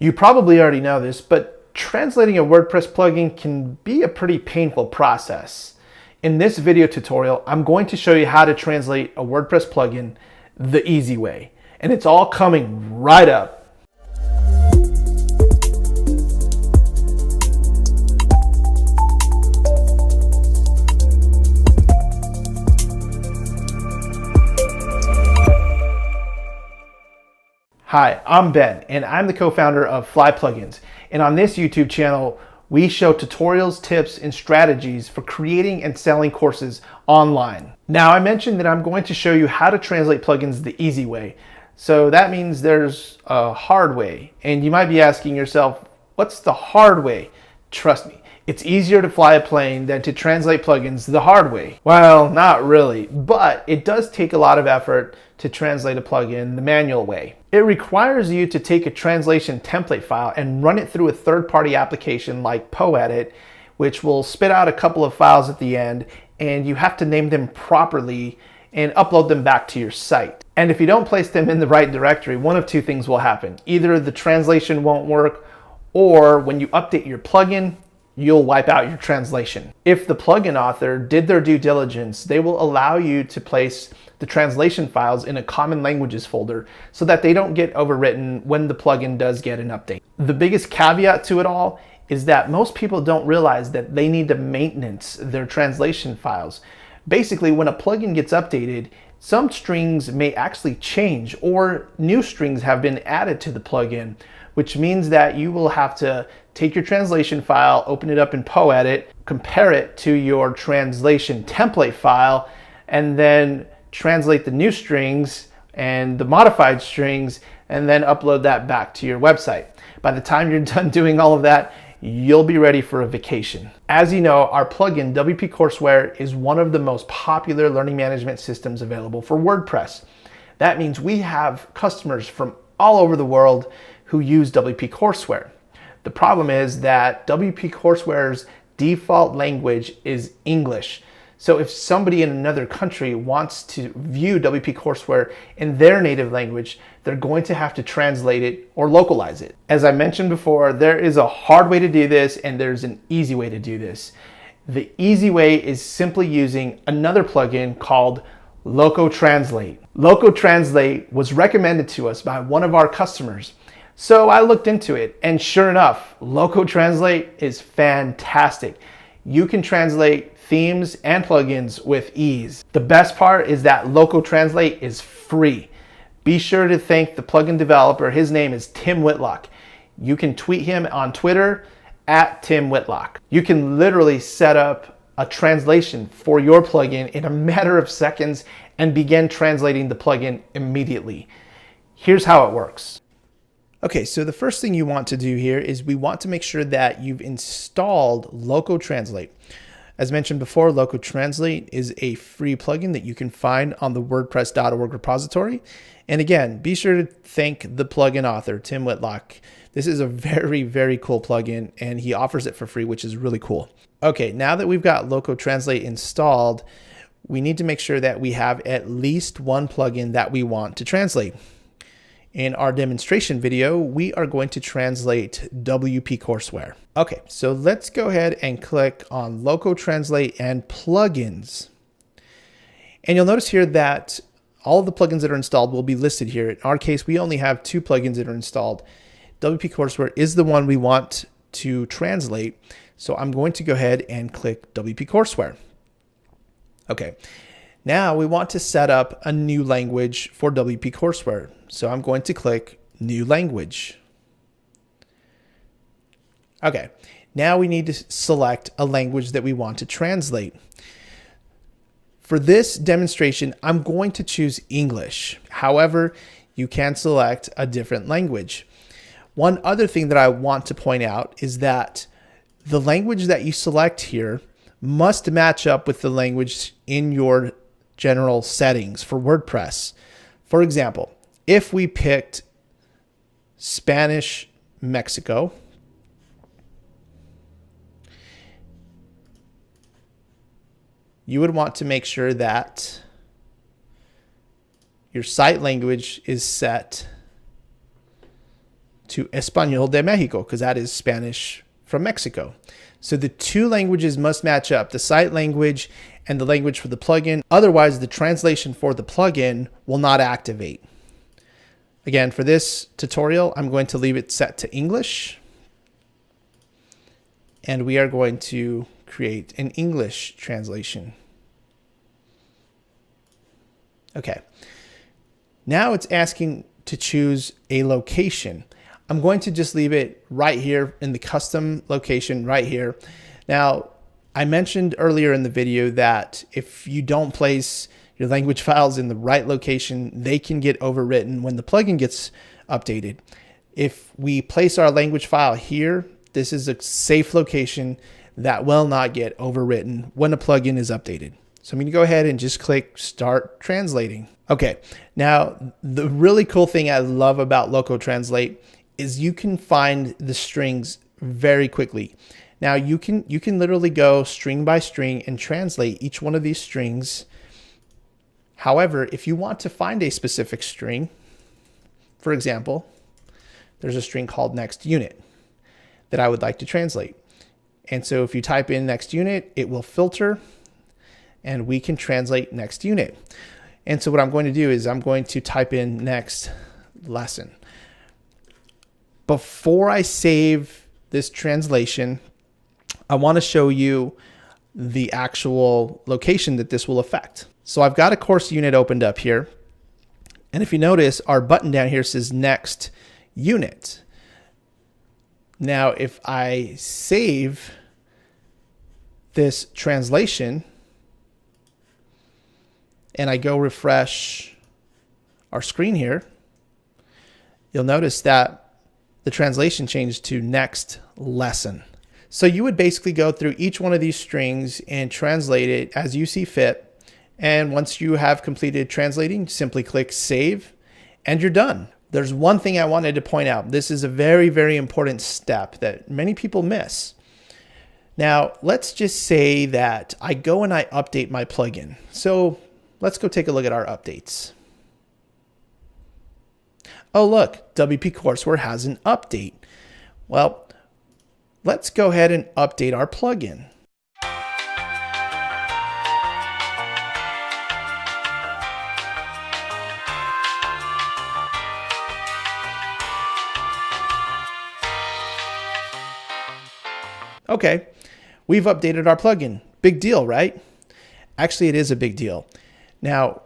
You probably already know this, but translating a WordPress plugin can be a pretty painful process. In this video tutorial, I'm going to show you how to translate a WordPress plugin the easy way. And it's all coming right up. Hi, I'm Ben, and I'm the co-founder of Fly Plugins. And on this YouTube channel, we show tutorials, tips, and strategies for creating and selling courses online. Now, I mentioned that I'm going to show you how to translate plugins the easy way. So that means there's a hard way. And you might be asking yourself, what's the hard way? Trust me, it's easier to fly a plane than to translate plugins the hard way. Well, not really, but it does take a lot of effort to translate a plugin the manual way. It requires you to take a translation template file and run it through a third-party application like Poedit, which will spit out a couple of files at the end, and you have to name them properly and upload them back to your site. And if you don't place them in the right directory, one of two things will happen. Either the translation won't work, or when you update your plugin, you'll wipe out your translation. If the plugin author did their due diligence, they will allow you to place the translation files in a common languages folder so that they don't get overwritten when the plugin does get an update. The biggest caveat to it all is that most people don't realize that they need to maintenance their translation files. Basically, when a plugin gets updated, some strings may actually change or new strings have been added to the plugin, which means that you will have to take your translation file, open it up in Poedit, compare it to your translation template file, and then translate the new strings and the modified strings, and then upload that back to your website. By the time you're done doing all of that, you'll be ready for a vacation. As you know, our plugin, WP Courseware, is one of the most popular learning management systems available for WordPress. That means we have customers from all over the world who use WP Courseware. The problem is that WP Courseware's default language is English. So if somebody in another country wants to view WP Courseware in their native language, they're going to have to translate it or localize it. As I mentioned before, there is a hard way to do this and there's an easy way to do this. The easy way is simply using another plugin called Loco Translate. Loco Translate was recommended to us by one of our customers. So I looked into it, and sure enough, Loco Translate is fantastic. You can translate themes and plugins with ease. The best part is that Loco Translate is free. Be sure to thank the plugin developer. His name is Tim Whitlock. You can tweet him on Twitter at Tim Whitlock. You can literally set up a translation for your plugin in a matter of seconds and begin translating the plugin immediately. Here's how it works. Okay, so the first thing you want to do here is we want to make sure that you've installed Loco Translate. As mentioned before, Loco Translate is a free plugin that you can find on the WordPress.org repository. And again, be sure to thank the plugin author, Tim Whitlock. This is a very, very cool plugin, and he offers it for free, which is really cool. Okay, now that we've got Loco Translate installed, we need to make sure that we have at least one plugin that we want to translate. In our demonstration video, we are going to translate WP Courseware. Okay, so let's go ahead and click on Loco Translate and Plugins. And you'll notice here that all of the plugins that are installed will be listed here. In our case, we only have 2 plugins that are installed. WP Courseware is the one we want to translate. So I'm going to go ahead and click WP Courseware. Okay. Now we want to set up a new language for WP Courseware. So I'm going to click New Language. Okay, now we need to select a language that we want to translate. For this demonstration, I'm going to choose English. However, you can select a different language. One other thing that I want to point out is that the language that you select here must match up with the language in your general settings for WordPress. For example, if we picked Spanish Mexico, you would want to make sure that your site language is set to Español de Mexico, because that is Spanish from Mexico. So the two languages must match up, the site language and the language for the plugin. Otherwise, the translation for the plugin will not activate. Again, for this tutorial, I'm going to leave it set to English. And we are going to create an English translation. Okay. Now it's asking to choose a location. I'm going to just leave it right here in the custom location right here. Now, I mentioned earlier in the video that if you don't place your language files in the right location, they can get overwritten when the plugin gets updated. If we place our language file here, this is a safe location that will not get overwritten when a plugin is updated. So I'm going to go ahead and just click Start Translating. Okay, now the really cool thing I love about Loco Translate is you can find the strings very quickly. Now you can literally go string by string and translate each one of these strings. However, if you want to find a specific string, for example, there's a string called next unit that I would like to translate. And so if you type in next unit, it will filter and we can translate next unit. And so what I'm going to do is I'm going to type in next lesson. Before I save this translation, I want to show you the actual location that this will affect. So I've got a course unit opened up here. And if you notice, our button down here says next unit. Now, if I save this translation and I go refresh our screen here, you'll notice that the translation changed to next lesson. So you would basically go through each one of these strings and translate it as you see fit. And once you have completed translating, simply click save and you're done. There's one thing I wanted to point out. This is a very, very important step that many people miss. Now, let's just say that I go and I update my plugin. So let's go take a look at our updates. Oh, look, WP Courseware has an update. Well, let's go ahead and update our plugin. Okay, we've updated our plugin. Big deal, right? Actually, it is a big deal. Now,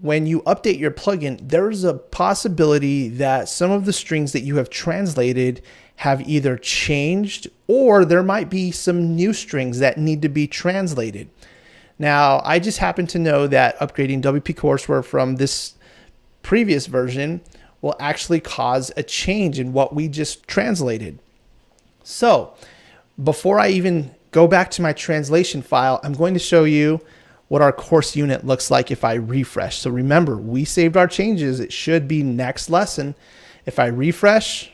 when you update your plugin, there's a possibility that some of the strings that you have translated have either changed or there might be some new strings that need to be translated. Now, I just happen to know that upgrading WP Courseware from this previous version will actually cause a change in what we just translated. So, before I even go back to my translation file, I'm going to show you what our course unit looks like if I refresh. So remember, we saved our changes. It should be next lesson. If I refresh,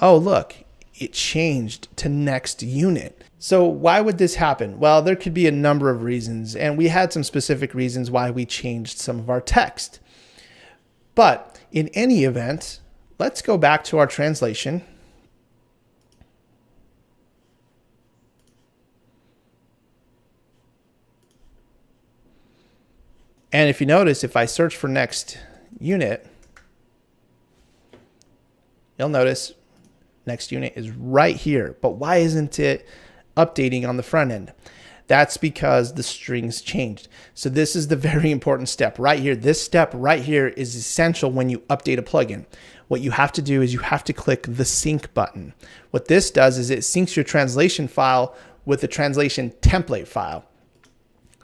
oh, look, it changed to next unit. So why would this happen? Well, there could be a number of reasons, and we had some specific reasons why we changed some of our text. But in any event, let's go back to our translation. And if you notice, if I search for next unit, you'll notice next unit is right here. But why isn't it updating on the front end? That's because the strings changed. So this is the very important step right here. This step right here is essential when you update a plugin. What you have to do is you have to click the sync button. What this does is it syncs your translation file with the translation template file.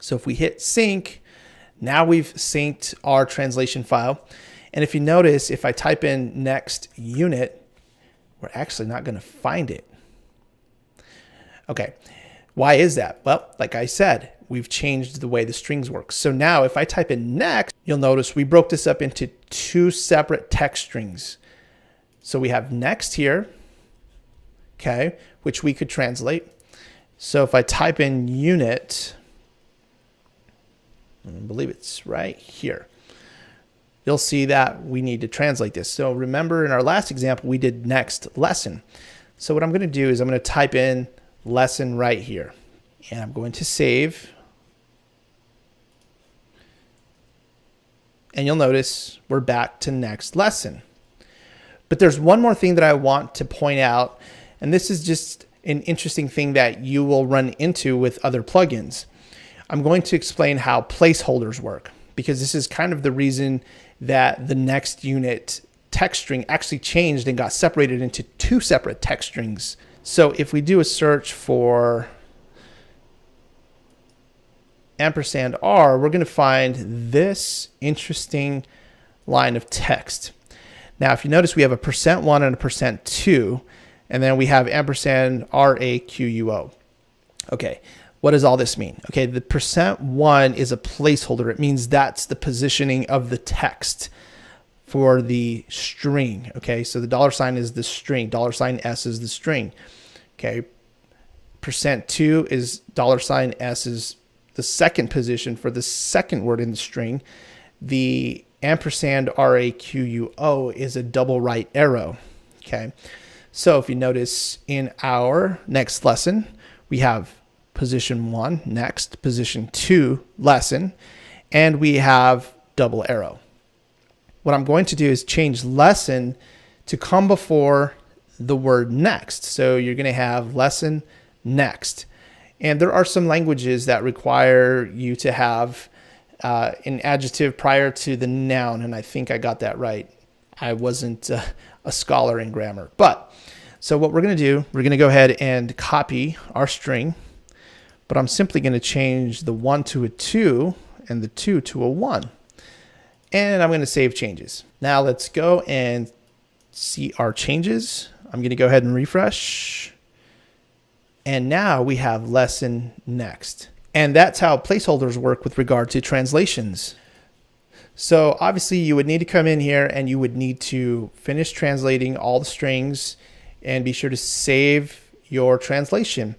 So if we hit sync, now we've synced our translation file. And if you notice, if I type in next unit, we're actually not going to find it. Okay, why is that? Well, like I said, we've changed the way the strings work. So now if I type in next, you'll notice we broke this up into two separate text strings. So we have next here, okay, which we could translate. So if I type in unit, I believe it's right here. you'll see that we need to translate this. So remember in our last example, we did next lesson. So what I'm going to do is I'm going to type in lesson right here, and I'm going to save. And you'll notice we're back to next lesson. But there's one more thing that I want to point out, and this is just an interesting thing that you will run into with other plugins. I'm going to explain how placeholders work, because this is kind of the reason that the next unit text string actually changed and got separated into two separate text strings. So if we do a search for $R, we're going to find this interesting line of text. Now, if you notice, we have a %1 and a %2, and then we have $RAQUO. Okay, what does all this mean? Okay, the %1 is a placeholder. It means that's the positioning of the text for the string. Okay, so the $sign is the string, $S is the string. Okay, %2 is $S is the second position for the second word in the string. The $RAQUO is a double right arrow. Okay, so if you notice in our next lesson, we have position 1 next, position 2 lesson, and we have double arrow. What I'm going to do is change lesson to come before the word next. So you're going to have lesson next. And there are some languages that require you to have an adjective prior to the noun, and I think I got that right. I wasn't a scholar in grammar. But so what we're going to do, we're going to go ahead and copy our string, but I'm simply going to change the 1 to a 2 and the 2 to a 1. And I'm going to save changes. Now let's go and see our changes. I'm going to go ahead and refresh. And now we have lesson next. And that's how placeholders work with regard to translations. So obviously you would need to come in here and you would need to finish translating all the strings and be sure to save your translation.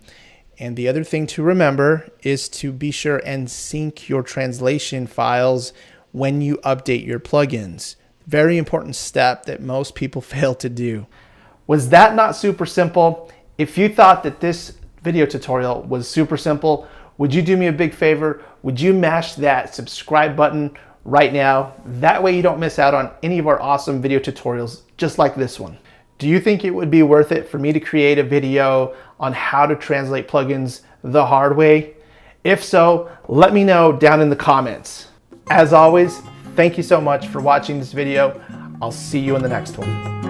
And the other thing to remember is to be sure and sync your translation files when you update your plugins. Very important step that most people fail to do. Was that not super simple? If you thought that this video tutorial was super simple, would you do me a big favor? Would you mash that subscribe button right now? That way you don't miss out on any of our awesome video tutorials just like this one. Do you think it would be worth it for me to create a video on how to translate plugins the hard way? If so, let me know down in the comments. As always, thank you so much for watching this video. I'll see you in the next one.